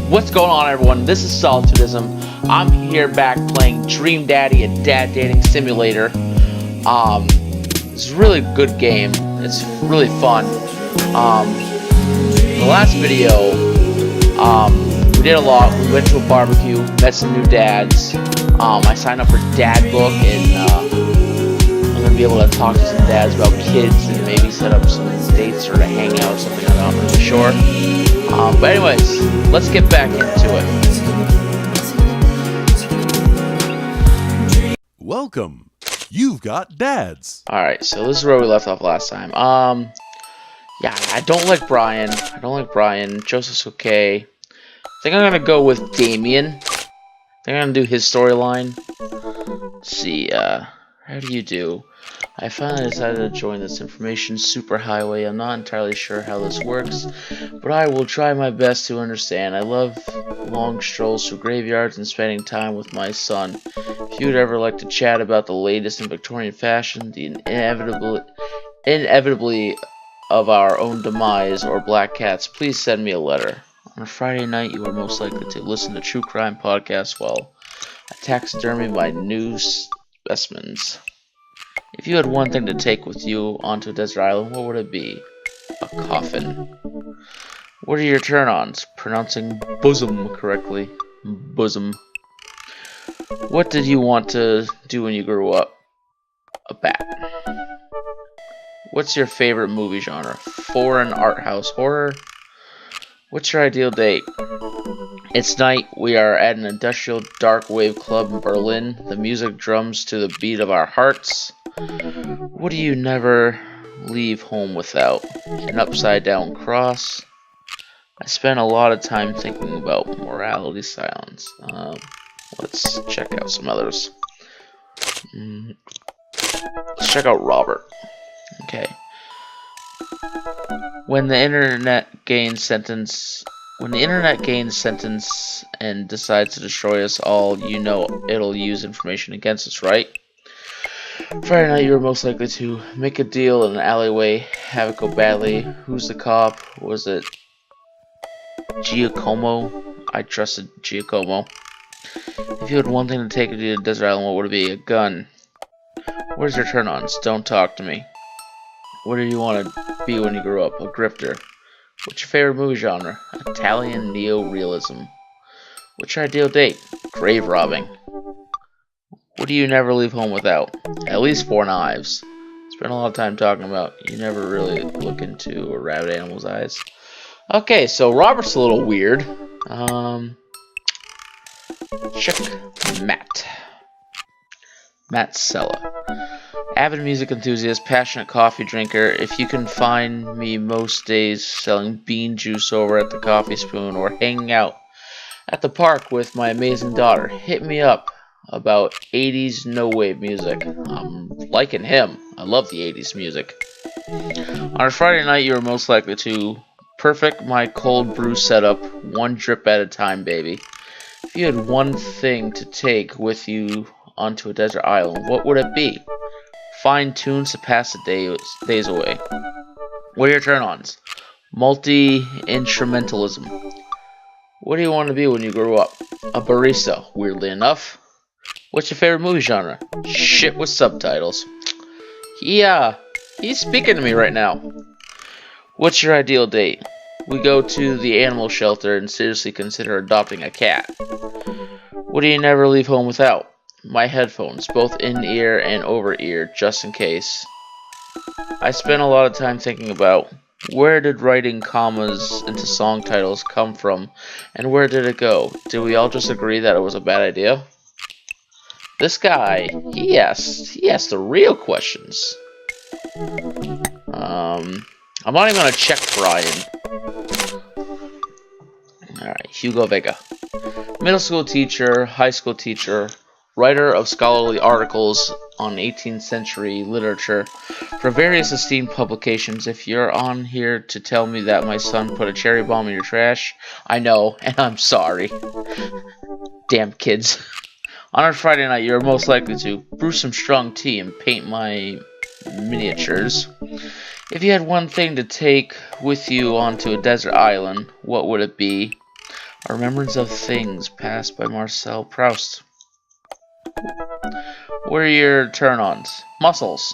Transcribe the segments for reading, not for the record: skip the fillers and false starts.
What's going on, everyone? This is Solitudism. I'm here back playing Dream Daddy, a dad dating simulator. It's a really good game. It's really fun. The last video, we did a lot. We went to a barbecue, met some new dads. I signed up for Dad Book, and I'm gonna be able to talk to some dads about kids and maybe set up some dates or to hang out or something. I'm not really sure. But anyways, let's get back into it. Welcome. You've got dads. Alright, so this is where we left off last time. Yeah, I don't like Brian. Joseph's okay. I think I'm gonna go with Damien. I think I'm gonna do his storyline. Let's see, how do you do? I finally decided to join this information superhighway. I'm not entirely sure how this works, but I will try my best to understand. I love long strolls through graveyards and spending time with my son. If you'd ever like to chat about the latest in Victorian fashion, the inevitably of our own demise, or black cats, please send me a letter. On a Friday night, you are most likely to listen to true crime podcasts while taxidermy my new specimens. If you had one thing to take with you onto a desert island, what would it be? A coffin. What are your turn-ons? Pronouncing bosom correctly. Bosom. What did you want to do when you grew up? A bat. What's your favorite movie genre? Foreign art house horror? What's your ideal date? It's night. We are at an industrial dark wave club in Berlin. The music drums to the beat of our hearts. What do you never leave home without? An upside down cross. I spent a lot of time thinking about morality silence. Let's check out some others. Let's check out Robert. Okay. When the internet gains sentence and decides to destroy us all, you know it'll use information against us, right? Friday night, you were most likely to make a deal in an alleyway, have it go badly. Who's the cop? Was it Giacomo? I trusted Giacomo. If you had one thing to take you to the desert island, what would it be? A gun. What is your turn-ons? Don't talk to me. What do you want to be when you grow up? A grifter. What's your favorite movie genre? Italian neo-realism. What's your ideal date? Grave robbing. What do you never leave home without? At least 4 knives. Spent a lot of time talking about you never really look into a rabid animal's eyes. Okay, so Robert's a little weird. Check Matt Sella. Avid music enthusiast, passionate coffee drinker. If you can find me most days selling bean juice over at the Coffee Spoon or hanging out at the park with my amazing daughter, hit me up about 80s no-wave music. I'm liking him. I love the 80s music. On a Friday night, you are most likely to perfect my cold brew setup, one drip at a time, baby. If you had one thing to take with you onto a desert island, what would it be? Find tunes to pass the days away. What are your turn-ons? Multi-instrumentalism. What do you want to be when you grow up? A barista, weirdly enough. What's your favorite movie genre? Shit with subtitles. He's speaking to me right now. What's your ideal date? We go to the animal shelter and seriously consider adopting a cat. What do you never leave home without? My headphones, both in-ear and over-ear, just in case. I spent a lot of time thinking about where did writing commas into song titles come from, and where did it go? Did we all just agree that it was a bad idea? This guy, he asked the real questions. I'm not even gonna check Brian. Alright, Hugo Vega. Middle school teacher, high school teacher, writer of scholarly articles on 18th century literature for various esteemed publications. If you're on here to tell me that my son put a cherry bomb in your trash, I know, and I'm sorry. Damn kids. On our Friday night, you're most likely to brew some strong tea and paint my miniatures. If you had one thing to take with you onto a desert island, what would it be? A Remembrance of Things, passed by Marcel Proust. What are your turn-ons? Muscles.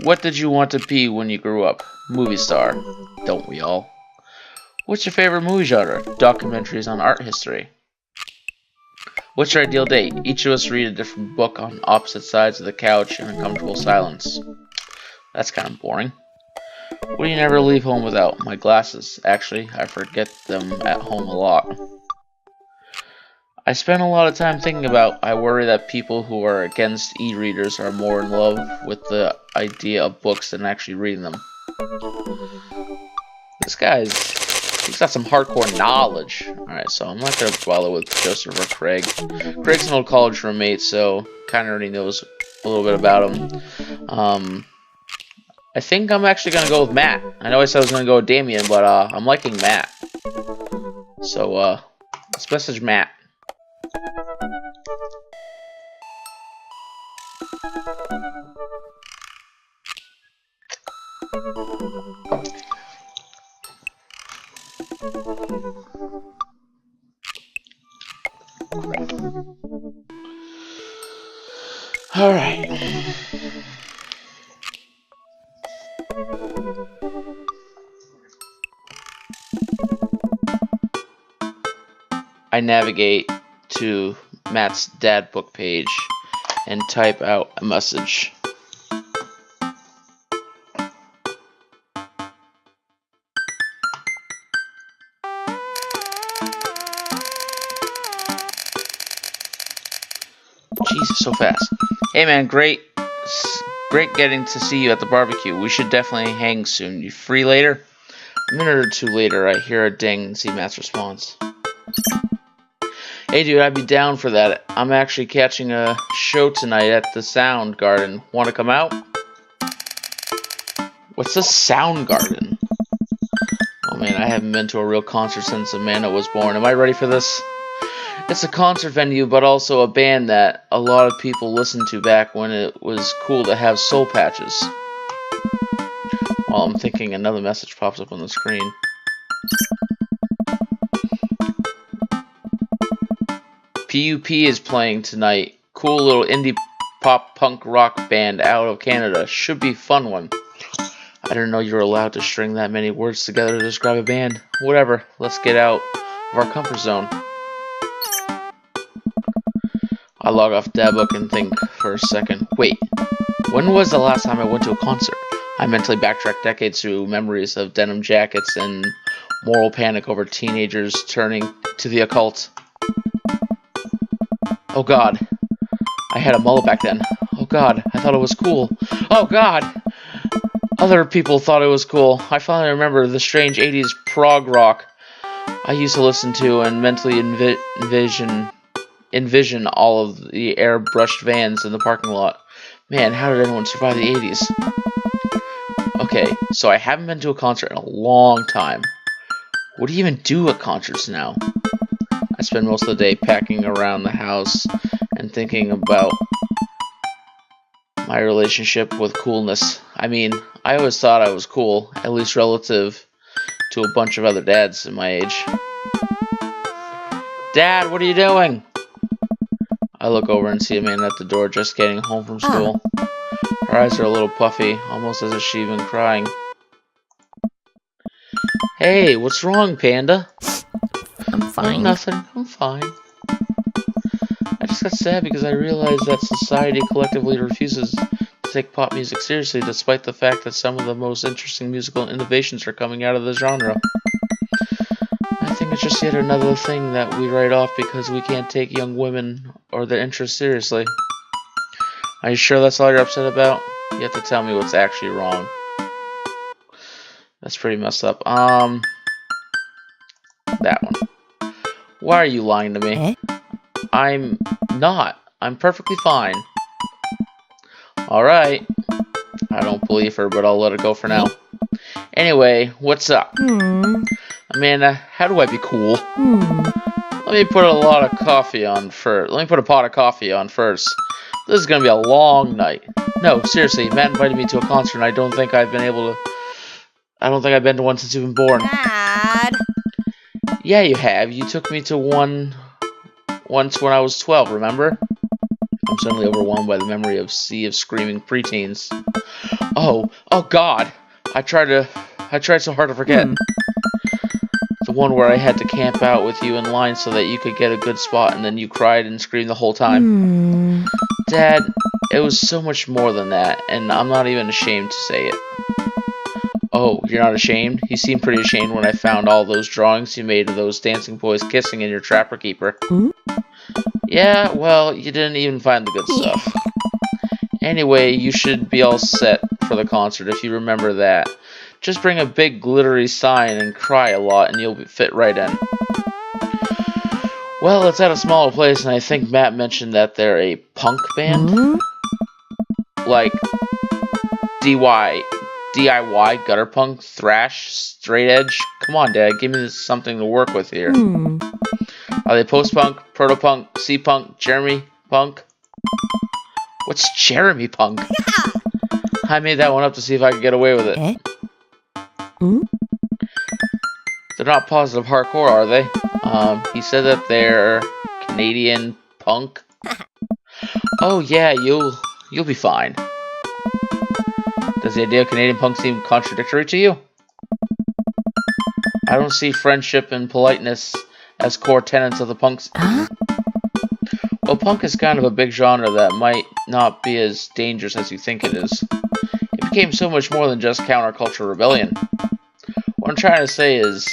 What did you want to be when you grew up? Movie star. Don't we all? What's your favorite movie genre? Documentaries on art history. What's your ideal date? Each of us read a different book on opposite sides of the couch in uncomfortable silence. That's kind of boring. What do you never leave home without? My glasses. Actually, I forget them at home a lot. I spend a lot of time thinking about. I worry that people who are against e-readers are more in love with the idea of books than actually reading them. This he's got some hardcore knowledge. Alright, so I'm not going to bother with Joseph or Craig. Craig's an old college roommate, so kind of already knows a little bit about him. I think I'm actually going to go with Matt. I know I said I was going to go with Damien, but I'm liking Matt. So, let's message Matt. All right. I navigate to Matt's dad book page and type out a message. Jesus, so fast. Hey man, great getting to see you at the barbecue. We should definitely hang soon. You free later? A minute or two later, I hear a ding and see Matt's response. Hey dude, I'd be down for that. I'm actually catching a show tonight at the Sound Garden. Want to come out? What's the Sound Garden? Oh man, I haven't been to a real concert since Amanda was born. Am I ready for this? It's a concert venue, but also a band that a lot of people listened to back when it was cool to have soul patches. While I'm thinking, another message pops up on the screen. PUP is playing tonight. Cool little indie pop punk rock band out of Canada. Should be a fun one. I didn't know you were allowed to string that many words together to describe a band. Whatever, let's get out of our comfort zone. I log off Dadbook and think for a second. Wait, when was the last time I went to a concert? I mentally backtrack decades through memories of denim jackets and moral panic over teenagers turning to the occult. Oh god, I had a mullet back then. Oh god, I thought it was cool. Oh god, other people thought it was cool. I finally remember the strange 80s prog rock I used to listen to and mentally envision all of the airbrushed vans in the parking lot. Man, how did anyone survive the 80s? Okay, so I haven't been to a concert in a long time. What do you even do at concerts now? I spend most of the day packing around the house and thinking about my relationship with coolness. I mean, I always thought I was cool, at least relative to a bunch of other dads in my age. Dad, what are you doing? I look over and see Amanda at the door just getting home from school. Her eyes are a little puffy, almost as if she'd been crying. Hey, what's wrong, Panda? I'm fine. Oh, nothing. I'm fine. I just got sad because I realized that society collectively refuses to take pop music seriously, despite the fact that some of the most interesting musical innovations are coming out of the genre. I think it's just yet another thing that we write off because we can't take young women or their interests seriously. Are you sure that's all you're upset about? You have to tell me what's actually wrong. That's pretty messed up. That one. Why are you lying to me? Eh? I'm not. I'm perfectly fine. Alright. I don't believe her, but I'll let it go for now. Anyway, what's up? Amanda, how do I be cool? Let me put a lot of coffee on first. Let me put a pot of coffee on first. This is gonna be a long night. No, seriously, Matt invited me to a concert and I don't think I've been to one since you've been born. Dad! Yeah, you have. You took me to one once when I was 12, remember? I'm suddenly overwhelmed by the memory of sea of screaming preteens. Oh God! I tried so hard to forget. The one where I had to camp out with you in line so that you could get a good spot, and then you cried and screamed the whole time. Dad, it was so much more than that, and I'm not even ashamed to say it. Oh, you're not ashamed? You seemed pretty ashamed when I found all those drawings you made of those dancing boys kissing in your Trapper Keeper. Yeah, well, you didn't even find the good stuff. Anyway, you should be all set for the concert if you remember that. Just bring a big glittery sign and cry a lot and you'll fit right in. Well, it's at a smaller place and I think Matt mentioned that they're a punk band. Like DIY, gutter punk, thrash, straight edge. Come on, Dad, give me something to work with here. Are they post-punk, proto-punk, C-punk, Jeremy punk? What's Jeremy punk? I made that one up to see if I could get away with it. They're not positive hardcore, are they? He said that they're Canadian punk. Oh yeah, you'll be fine. Does the idea of Canadian punk seem contradictory to you? I don't see friendship and politeness as core tenets of the punk scene. Well, punk is kind of a big genre that might not be as dangerous as you think it is. It became so much more than just counterculture rebellion. What I'm trying to say is,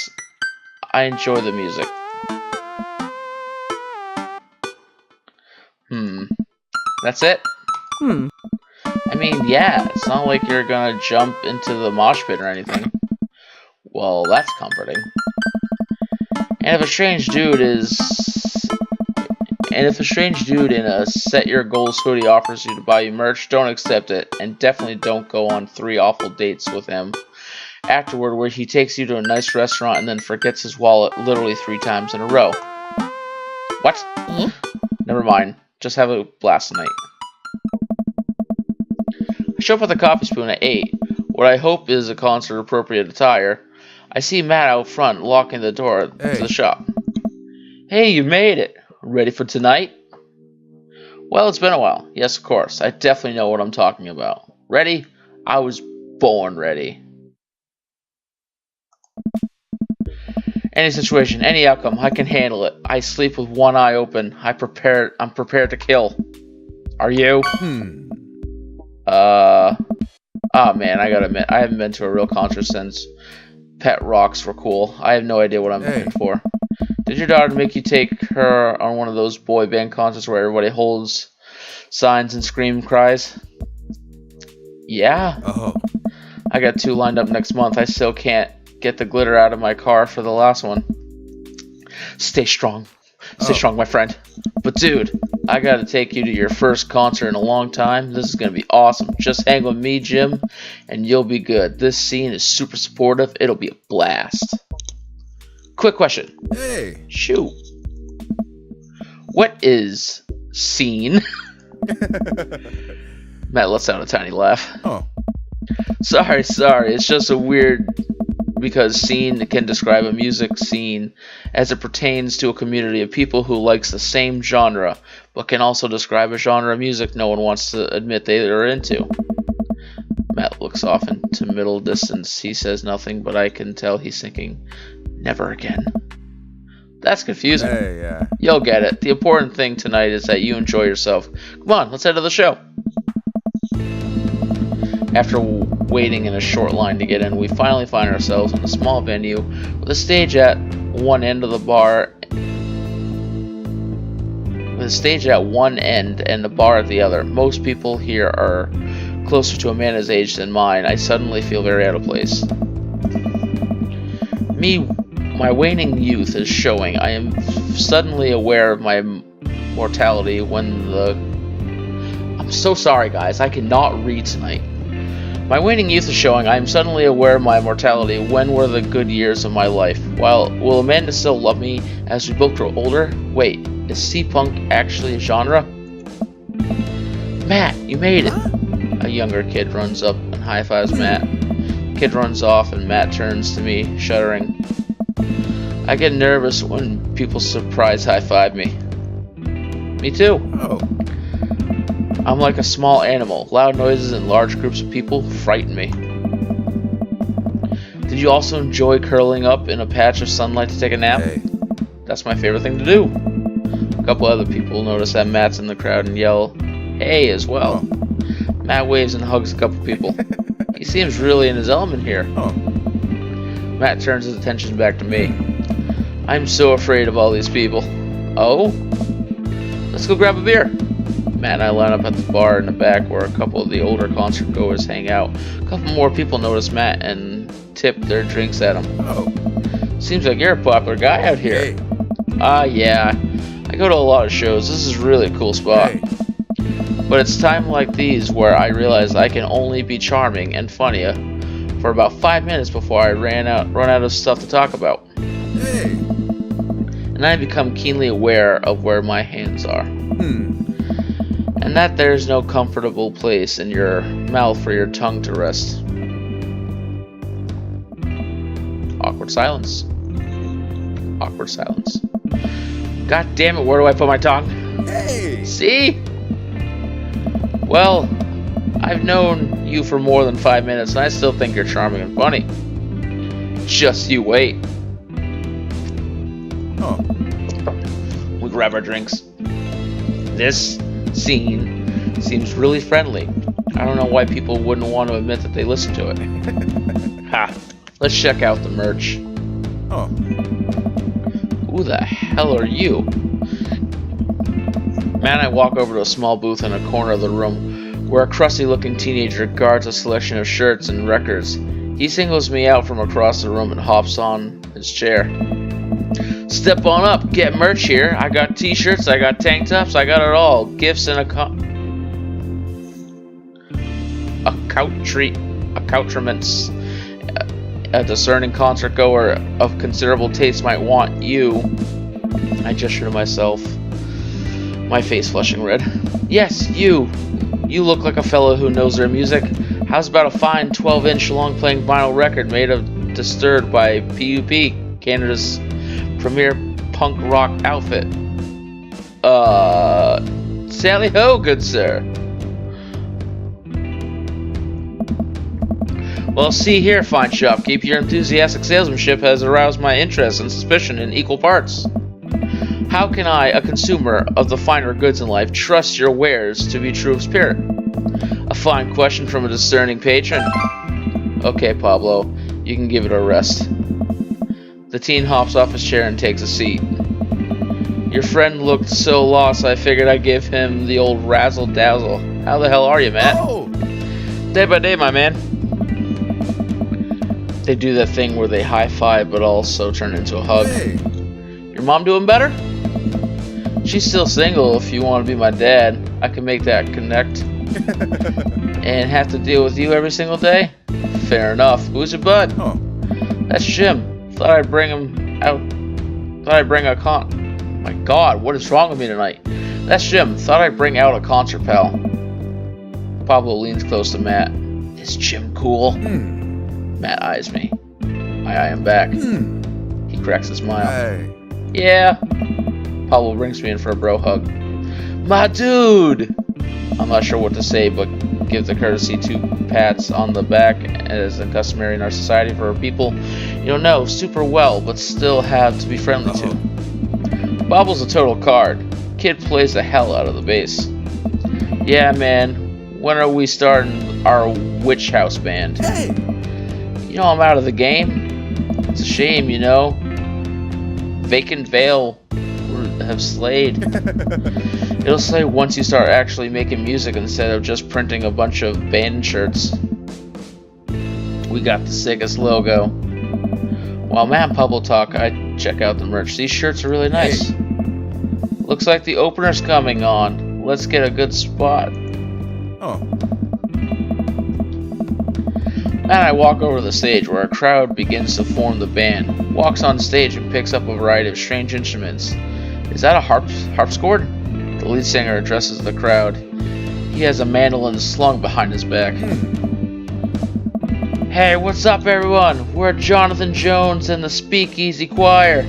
I enjoy the music. That's it? I mean, yeah, it's not like you're gonna jump into the mosh pit or anything. Well, that's comforting. And if a strange dude in a Set Your Goals hoodie offers you to buy you merch, don't accept it, and definitely don't go on 3 awful dates with him afterward where he takes you to a nice restaurant and then forgets his wallet literally 3 times in a row. What? Never mind. Just have a blast tonight. I show up at the Coffee Spoon at 8, what I hope is a concert-appropriate attire. I see Matt out front, locking the door to the shop. Hey, you made it! Ready for tonight? Well, it's been a while. Yes, of course. I definitely know what I'm talking about. Ready? I was born ready. Any situation, any outcome, I can handle it. I sleep with one eye open. I'm prepared to kill. Are you? Oh man, I gotta admit, I haven't been to a real concert since Pet Rocks were cool. I have no idea what I'm looking for. Did your daughter make you take her on one of those boy band concerts where everybody holds signs and scream cries? Yeah. I got 2 lined up next month. I still can't get the glitter out of my car for the last one. Stay strong. Stay strong, my friend. But dude, I gotta take you to your first concert in a long time. This is gonna be awesome. Just hang with me, Jim, and you'll be good. This scene is super supportive. It'll be a blast. Quick question. Hey. Shoot. What is scene? Matt lets out a tiny laugh. Sorry. It's just a weird because scene can describe a music scene as it pertains to a community of people who likes the same genre, but can also describe a genre of music no one wants to admit they are into. Matt looks off into middle distance. He says nothing, but I can tell he's thinking, never again. That's confusing. Hey, yeah. You'll get it. The important thing tonight is that you enjoy yourself. Come on, let's head to the show. After waiting in a short line to get in, we finally find ourselves in a small venue with a stage at one end of the bar, with a stage at one end and the bar at the other. Most people here are closer to Amanda's age than mine. I suddenly feel very out of place. My waning youth is showing. I am suddenly aware of my mortality when I'm so sorry, guys. I cannot read tonight. My waning youth is showing. I am suddenly aware of my mortality. When were the good years of my life? Will Amanda still love me as we both grow older? Wait, is C-punk actually a genre? Matt, you made it! A younger kid runs up and high-fives Matt. Kid runs off and Matt turns to me, shuddering. I get nervous when people surprise high-five me. Me too. Oh. I'm like a small animal. Loud noises and large groups of people frighten me. Did you also enjoy curling up in a patch of sunlight to take a nap? Hey. That's my favorite thing to do. A couple other people notice that Matt's in the crowd and yell, "Hey," as well. Oh. Matt waves and hugs a couple people. He seems really in his element here. Oh. Matt turns his attention back to me. I'm so afraid of all these people. Oh? Let's go grab a beer. Matt and I line up at the bar in the back where a couple of the older concert goers hang out. A couple more people notice Matt and tip their drinks at him. Oh. Seems like you're a popular guy out here. Hey. Yeah. I go to a lot of shows. This is really a cool spot. Hey. But it's time like these where I realize I can only be charming and funny for about 5 minutes before I run out of stuff to talk about. Hey. And I become keenly aware of where my hands are. And that there's no comfortable place in your mouth for your tongue to rest. Awkward silence. Awkward silence. God damn it, where do I put my tongue? Hey. See? Well, I've known you for more than 5 minutes and I still think you're charming and funny. Just you wait. Oh. We grab our drinks. This scene seems really friendly. I don't know why people wouldn't want to admit that they listen to it. Ha! Let's check out the merch. Oh. Who the hell are you? Matt and I walk over to a small booth in a corner of the room where a crusty-looking teenager guards a selection of shirts and records. He singles me out from across the room and hops on his chair. Step on up, get merch here. I got t-shirts, I got tank tops, I got it all. Gifts and accoutrements. A discerning concert goer of considerable taste might want you. I gesture to myself, my face flushing red. Yes, you. You look like a fellow who knows their music. How's about a fine 12-inch long-playing vinyl record made of Disturbed by PUP, Canada's premier punk rock outfit? Sally ho, good sir. Well, see here, fine shopkeep, your enthusiastic salesmanship has aroused my interest and suspicion in equal parts. How can I, a consumer of the finer goods in life, trust your wares to be true of spirit? A fine question from a discerning patron. Okay, Pablo, you can give it a rest. The teen hops off his chair and takes a seat. Your friend looked so lost I figured I'd give him the old razzle-dazzle. How the hell are you, Matt? Oh. Day by day, my man. They do that thing where they high-five but also turn into a hug. Hey. Your mom doing better? She's still single if you want to be my dad. I can make that connect. And have to deal with you every single day? Fair enough. Who's your bud? Oh. That's Jim. Thought I'd bring him out. Thought I'd bring a my God, what is wrong with me tonight? That's Jim. Thought I'd bring out a concert pal. Pablo leans close to Matt. Is Jim cool? Matt eyes me. I eye him back. He cracks a smile. Hey. Yeah. Pablo brings me in for a bro hug. My dude! I'm not sure what to say, but give the courtesy 2 pats on the back, as is customary in our society for people you don't know super well, but still have to be friendly to. Pablo's a total card. Kid plays the hell out of the bass. Yeah, man. When are we starting our witch house band? Hey. You know I'm out of the game. It's a shame, you know. Vacant Veil have slayed. It'll slay once you start actually making music instead of just printing a bunch of band shirts. We got the sickest logo. While Matt and Pablo talk, I check out the merch. These shirts are really nice. Looks like the opener's coming on. Let's get a good spot. Oh. And I walk over to the stage where a crowd begins to form the band. Walks on stage and picks up a variety of strange instruments. Is that a harpsichord? The lead singer addresses the crowd. He has a mandolin slung behind his back. Hey, what's up, everyone? We're Jonathan Jones and the Speakeasy Choir.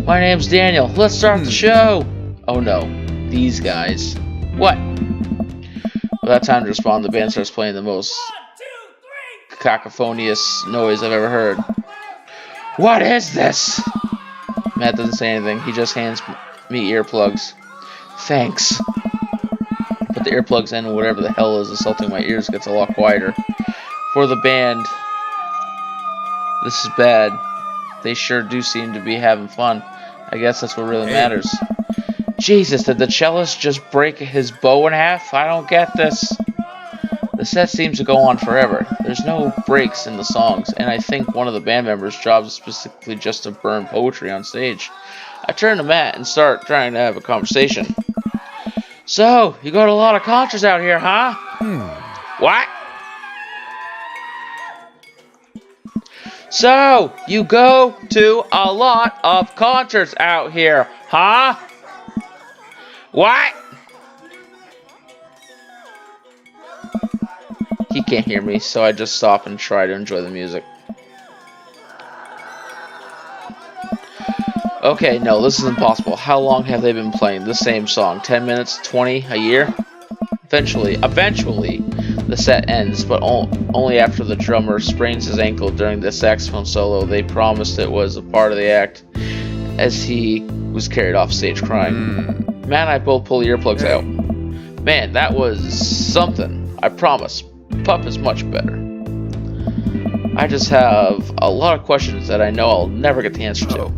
My name's Daniel. Let's start the show. Oh no, these guys. What? Without time to respond, the band starts playing the most cacophonous noise I've ever heard. What is this? Matt doesn't say anything. He just hands me earplugs. Thanks. Put the earplugs in and whatever the hell is assaulting my ears gets a lot quieter. For the band, this is bad. They sure do seem to be having fun. I guess that's what really matters. Jesus, did the cellist just break his bow in half? I don't get this. The set seems to go on forever. There's no breaks in the songs, and I think one of the band members' jobs is specifically just to burn poetry on stage. I turn to Matt and start trying to have a conversation. So, you go to a lot of concerts out here, huh? What? So, you go to a lot of concerts out here, huh? What? He can't hear me, so I just stop and try to enjoy the music. Okay, no, this is impossible. How long have they been playing the same song? 10 minutes? 20? A year? Eventually, the set ends, but only after the drummer sprains his ankle during the saxophone solo. They promised it was a part of the act, as he was carried off stage crying. Matt and I both pull the earplugs out. Man, that was something. I promise. Pup is much better. I just have a lot of questions that I know I'll never get the answer to.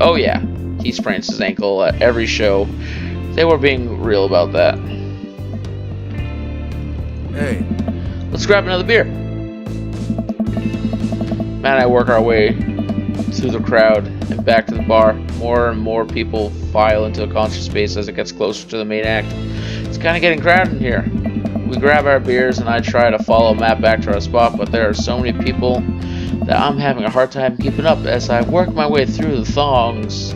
Oh yeah, he sprains his ankle at every show. They were being real about that. Hey. Let's grab another beer. Matt and I work our way through the crowd and back to the bar. More and more people file into the concert space as it gets closer to the main act. It's kind of getting crowded in here. We grab our beers and I try to follow Matt back to our spot, but there are so many people that I'm having a hard time keeping up. As I work my way through the throngs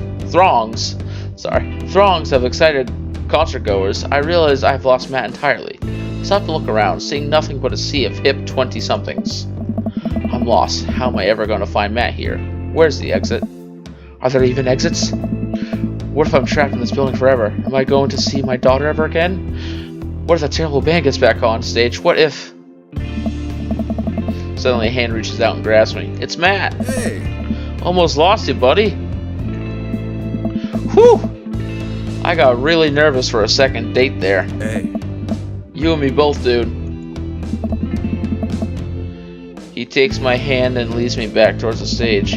of excited concert goers, I realize I've lost Matt entirely. Stop to look around, seeing nothing but a sea of hip 20-somethings. I'm lost. How am I ever going to find Matt here? Where's the exit? Are there even exits? What if I'm trapped in this building forever? Am I going to see my daughter ever again? What if that terrible band gets back on stage? What if... Suddenly a hand reaches out and grabs me. It's Matt! Hey! Almost lost you, buddy! Whew! I got really nervous for a second date there. Hey! You and me both, dude. He takes my hand and leads me back towards the stage.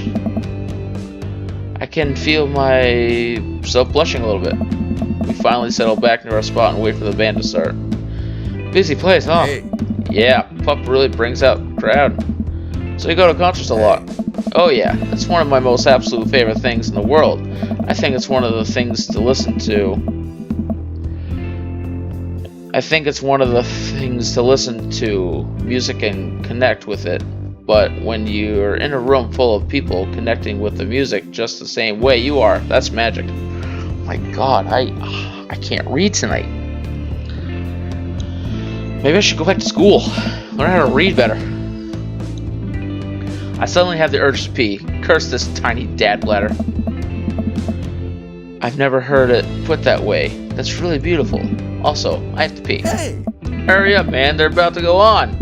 I can feel myself blushing a little bit. We finally settle back into our spot and wait for the band to start. Busy place, huh? Hey! Yeah, Pup really brings out the crowd. So you go to concerts a lot. Oh yeah, it's one of my most absolute favorite things in the world. I think it's one of the things to listen to. Music and connect with it. But when you're in a room full of people connecting with the music just the same way you are, that's magic. Oh my god, I can't read tonight. Maybe I should go back to school. Learn how to read better. I suddenly have the urge to pee. Curse this tiny dad bladder. I've never heard it put that way. That's really beautiful. Also, I have to pee. Hey! Hurry up, man. They're about to go on.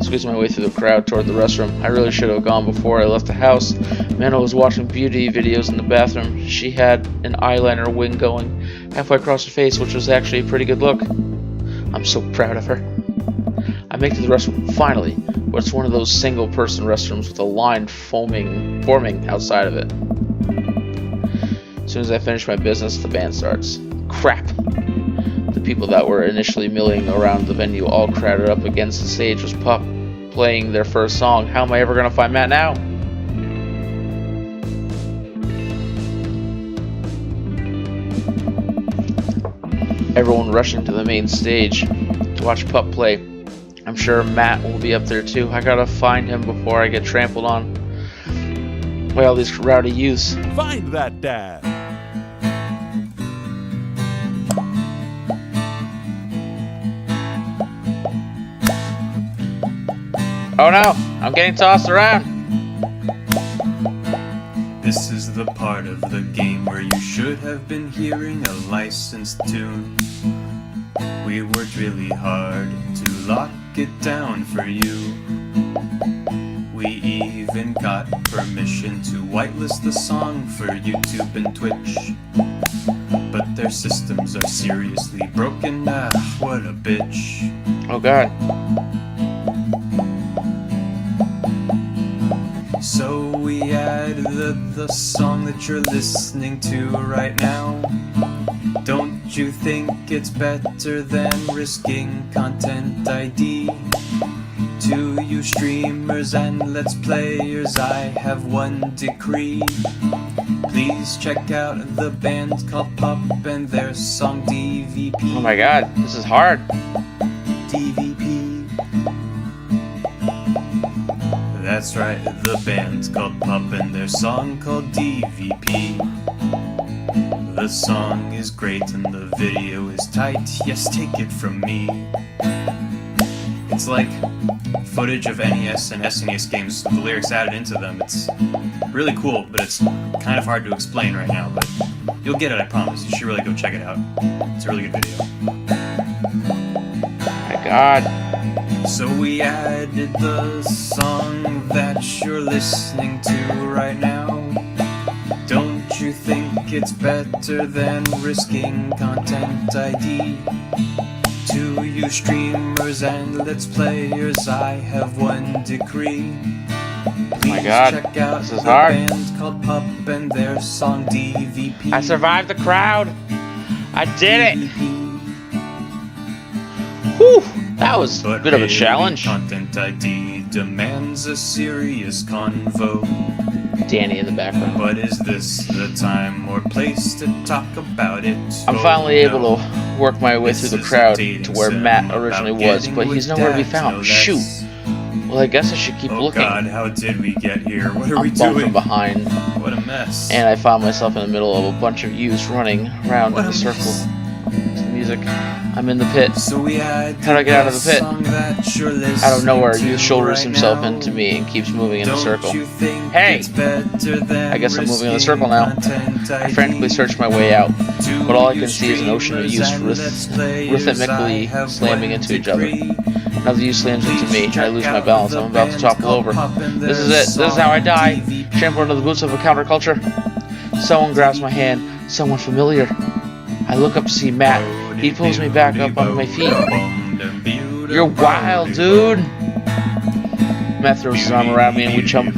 Squeeze my way through the crowd toward the restroom. I really should have gone before I left the house. Mano was watching beauty videos in the bathroom. She had an eyeliner wing going halfway across her face, which was actually a pretty good look. I'm so proud of her. I make it to the restroom, finally, but it's one of those single-person restrooms with a line forming outside of it. As soon as I finish my business, the band starts. Crap! The people that were initially milling around the venue all crowded up against the stage was Pup playing their first song. How am I ever going to find Matt now? Everyone rushing to the main stage to watch Pup play. I'm sure Matt will be up there too. I gotta find him before I get trampled on by all these rowdy youths. Find that dad! Oh no, I'm getting tossed around. This is the part of the game where you should have been hearing a licensed tune. We worked really hard to lock it down for you. We even got permission to whitelist the song for YouTube and Twitch. But their systems are seriously broken. Ah, what a bitch. Oh god. So we added the song that you're listening to right now. Don't you think it's better than risking Content ID? To you streamers and let's players, I have one decree. Please check out the band called Pup and their song DVP. Oh my god, this is hard. DVP. That's right, the band's called Pup and their song called DVP. The song is great and the video is tight, yes, take it from me. It's like footage of NES and SNES games with the lyrics added into them. It's really cool, but it's kind of hard to explain right now, but you'll get it, I promise. You should really go check it out. It's a really good video. My god. So we added the song that you're listening to right now. Don't you think it's better than risking Content ID? To you streamers and let's players, I have one decree. Please my god, check out this is the hard. band called Pup and their song DVP. I survived the crowd. I did it. Whew, that was a bit of a challenge. Content ID demands a serious convo. Danny in the background. But is this the time or place to talk about it? I'm finally able to work my way through the crowd to where Matt originally was, but he's nowhere to be found. Shoot! Well, I guess I should keep looking. Oh god, how did we get here? What are we I'm bumping doing? behind, What a mess. and I found myself in the middle of a bunch of youths running around in a circle. To the music. I'm in the pit. So we had How do I get out of the pit? Out of nowhere, you youth shoulders himself into me and keeps moving in a circle. Hey! I guess I'm moving in a circle now. I frantically search my way out, but all I can see is an ocean of youths rhythmically slamming into each other. Another youth slams into me, and I lose my balance. I'm about to topple over. This is it. This is how I die. Trample under the boots of a counterculture. Someone grabs my hand. Someone familiar. I look up to see Matt. He pulls me back up on my feet. You're wild, dude! Matt throws his arm around me and we jump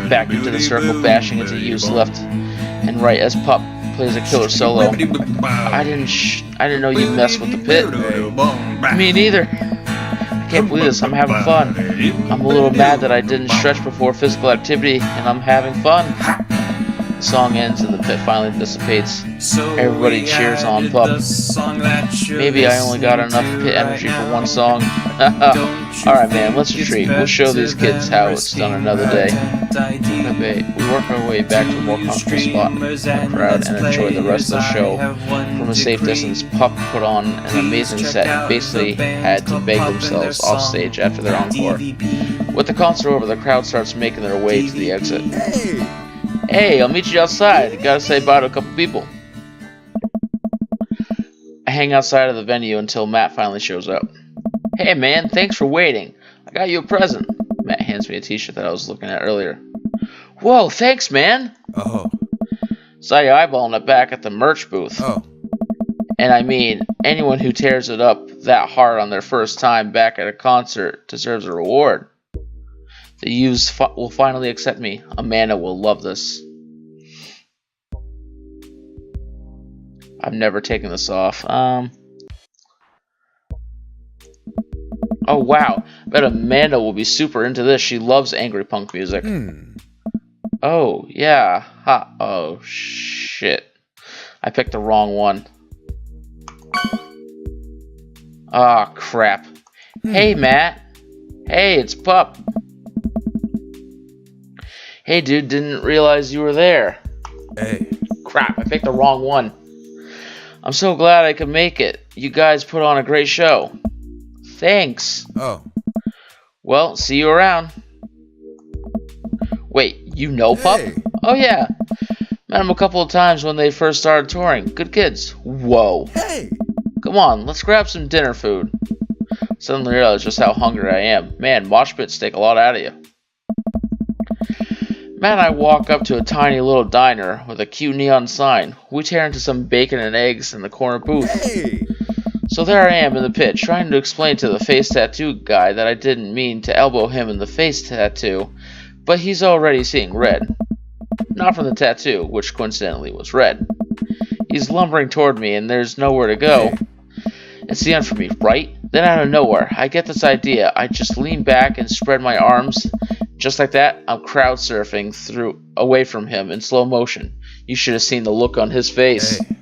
back into the circle, bashing into youths left and right as Pup plays a killer solo. I didn't know you messed with the pit. Me neither. I can't believe this. I'm having fun. I'm a little mad that I didn't stretch before physical activity, and I'm having fun. The song ends and the pit finally dissipates. Everybody cheers on Pup. Maybe I only got enough pit energy for one song. Alright man, let's retreat. We'll show these kids how it's done another day. We work our way back to a more comfortable spot in the crowd and enjoy the rest of the show. From a safe distance, Pup put on an amazing set and basically had to beg themselves off stage after their encore. With the concert over, the crowd starts making their way to the exit. Hey, I'll meet you outside. Gotta say bye to a couple people. I hang outside of the venue until Matt finally shows up. Hey man, thanks for waiting. I got you a present. Matt hands me a t-shirt that I was looking at earlier. Whoa, thanks man. Oh. Saw you eyeballing it back at the merch booth. Oh. And I mean, anyone who tears it up that hard on their first time back at a concert deserves a reward. The youths will finally accept me. Amanda will love this. I've never taken this off. Oh wow. I bet Amanda will be super into this. She loves angry punk music. Oh yeah. Ha. Oh shit. I picked the wrong one. Ah, crap. Hey Matt. Hey, it's Pup. Hey dude, didn't realize you were there. Hey. Crap, I picked the wrong one. I'm so glad I could make it. You guys put on a great show. Thanks. Oh. Well, see you around. Wait, you know Pup? Hey. Oh yeah. Met him a couple of times when they first started touring. Good kids. Whoa. Hey. Come on, let's grab some dinner food. Suddenly realized just how hungry I am. Man, mosh pits take a lot out of you. Matt and I walk up to a tiny little diner with a cute neon sign. We tear into some bacon and eggs in the corner booth. Hey. So there I am in the pit, trying to explain to the face tattoo guy that I didn't mean to elbow him in the face tattoo, but he's already seeing red. Not from the tattoo, which coincidentally was red. He's lumbering toward me, and there's nowhere to go. Hey. It's the end for me, right? Then out of nowhere, I get this idea. I just lean back and spread my arms. Just like that, I'm crowd surfing away from him in slow motion. You should have seen the look on his face. Hey.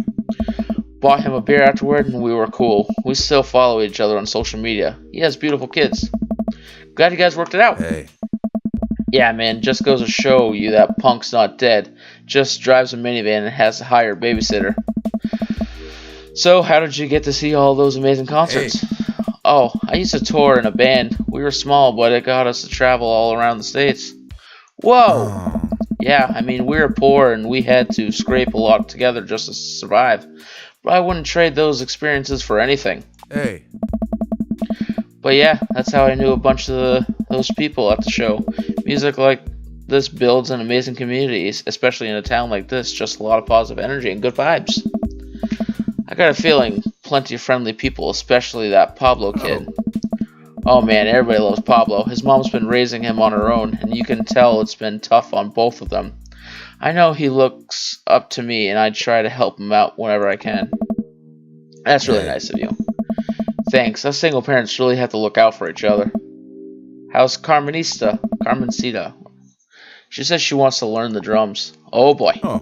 Bought him a beer afterward, and we were cool. We still follow each other on social media. He has beautiful kids. Glad you guys worked it out. Hey. Yeah, man, just goes to show you that punk's not dead. Just drives a minivan and has to hire a babysitter. So, how did you get to see all those amazing concerts? Hey. Oh, I used to tour in a band. We were small, but it got us to travel all around the States. Whoa! Oh. Yeah, I mean, we were poor and we had to scrape a lot together just to survive. But I wouldn't trade those experiences for anything. Hey. But yeah, that's how I knew a bunch of those people at the show. Music like this builds an amazing community, especially in a town like this. Just a lot of positive energy and good vibes. I got a feeling plenty of friendly people, especially that Pablo kid. Oh man, everybody loves Pablo. His mom's been raising him on her own, and you can tell it's been tough on both of them. I know he looks up to me, and I try to help him out whenever I can. That's really nice of you. Thanks. Us single parents really have to look out for each other. How's Carmencita? She says she wants to learn the drums. Oh boy. Oh.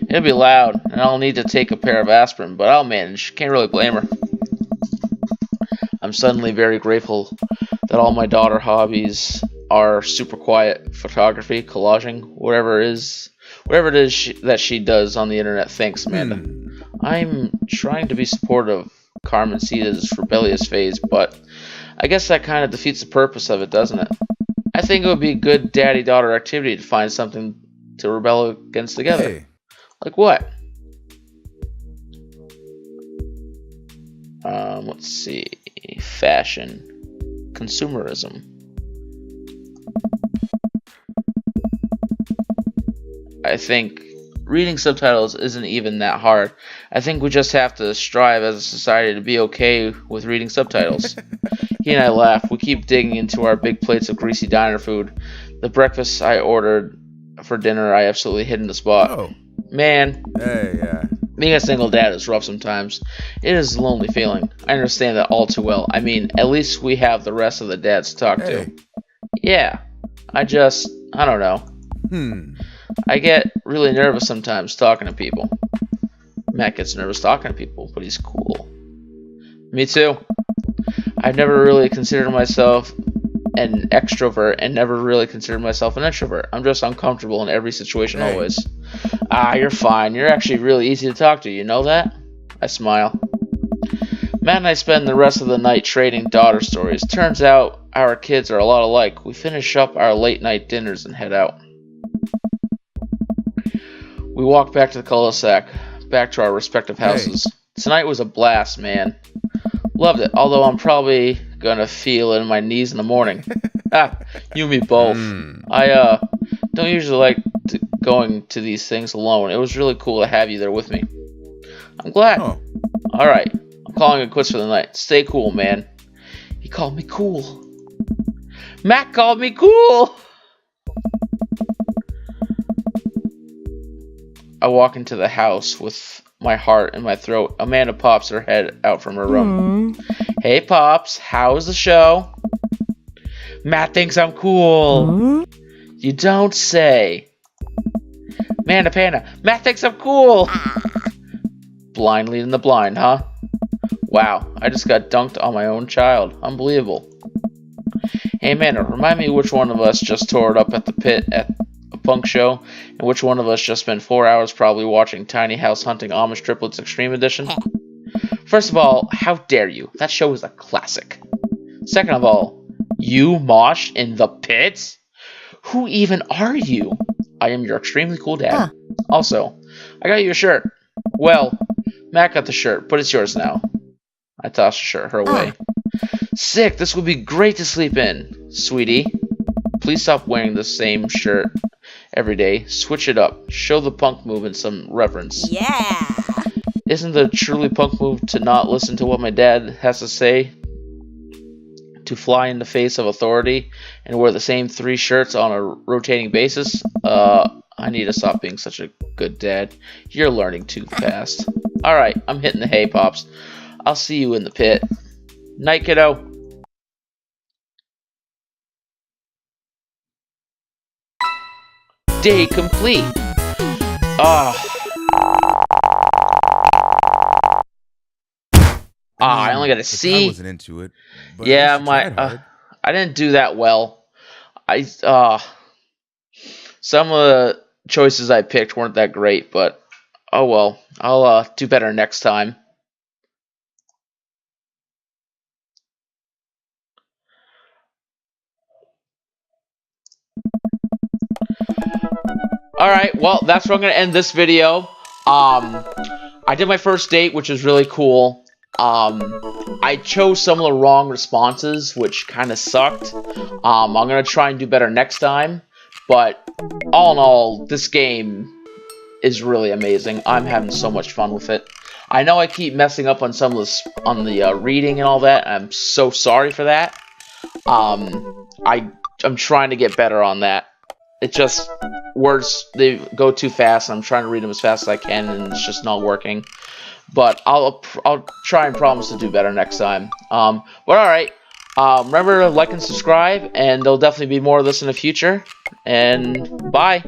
It'll be loud, and I'll need to take a pair of aspirin, but I'll manage. Can't really blame her. I'm suddenly very grateful that all my daughter hobbies are super quiet. Photography, collaging, whatever it is that she does on the internet. Thanks, Amanda. I'm trying to be supportive of Carmencita's rebellious phase, but I guess that kind of defeats the purpose of it, doesn't it? I think it would be a good daddy-daughter activity to find something to rebel against together. Hey. Like what? Let's see. Fashion. Consumerism. I think reading subtitles isn't even that hard. I think we just have to strive as a society to be okay with reading subtitles. He and I laugh. We keep digging into our big plates of greasy diner food. The breakfast I ordered for dinner I absolutely hit in the spot. Oh. Man, Hey, yeah. being a single dad is rough sometimes. It is a lonely feeling. I understand that all too well. I mean, at least we have the rest of the dads to talk Hey. to. Yeah, I don't know. I get really nervous sometimes talking to people. Matt gets nervous talking to people, but he's cool. Me too. I've never really considered myself an extrovert and never really considered myself an introvert. I'm just uncomfortable in every situation Hey. always. Ah, you're fine. You're actually really easy to talk to. You know that? I smile. Matt and I spend the rest of the night trading daughter stories. Turns out our kids are a lot alike. We finish up our late night dinners and head out. We walk back to the cul-de-sac, back to our respective houses. Tonight was a blast, man. Loved it, although I'm probably gonna feel it in my knees in the morning. You and me both. I don't usually like going to these things alone. It was really cool to have you there with me. I'm glad. Oh. Alright, I'm calling it quits for the night. Stay cool, man. He called me cool. Matt called me cool! I walk into the house with my heart in my throat. Amanda pops her head out from her room. Hey, Pops, how's the show? Matt thinks I'm cool. You don't say. Amanda Panda, Matt thinks I'm cool. Blind leading the blind, huh? Wow, I just got dunked on my own child. Unbelievable. Hey, Amanda, remind me which one of us just tore it up at the pit at a punk show, and which one of us just spent 4 hours probably watching Tiny House Hunting Amish Triplets Extreme Edition? First of all, how dare you? That show is a classic. Second of all, You mosh in the pit? Who even are you? I am your extremely cool dad. Huh. Also, I got you a shirt. Well, Matt got the shirt, but it's yours now. I tossed the shirt her away. Sick, this would be great to sleep in. Sweetie, please stop wearing the same shirt every day. Switch it up. Show the punk movement some reverence. Yeah. Isn't the truly punk move to not listen to what my dad has to say? To fly in the face of authority and wear the same 3 shirts on a rotating basis? I need to stop being such a good dad. You're learning too fast. Alright, I'm hitting the hay, Pops. I'll see you in the pit. Night, kiddo. Day complete. I only got a C. I wasn't into it. But Yeah, at least you tried hard. I didn't do that well. Some of the choices I picked weren't that great, but oh well. I'll do better next time. Alright, well, that's where I'm going to end this video. I did my first date, which was really cool. I chose some of the wrong responses, which kind of sucked. I'm going to try and do better next time. But all in all, this game is really amazing. I'm having so much fun with it. I know I keep messing up on some of the reading and all that. I'm so sorry for that. I'm trying to get better on that. It just, words, they go too fast, and I'm trying to read them as fast as I can, and it's just not working. But I'll try and promise to do better next time. But alright, remember to like and subscribe, and there'll definitely be more of this in the future. And bye!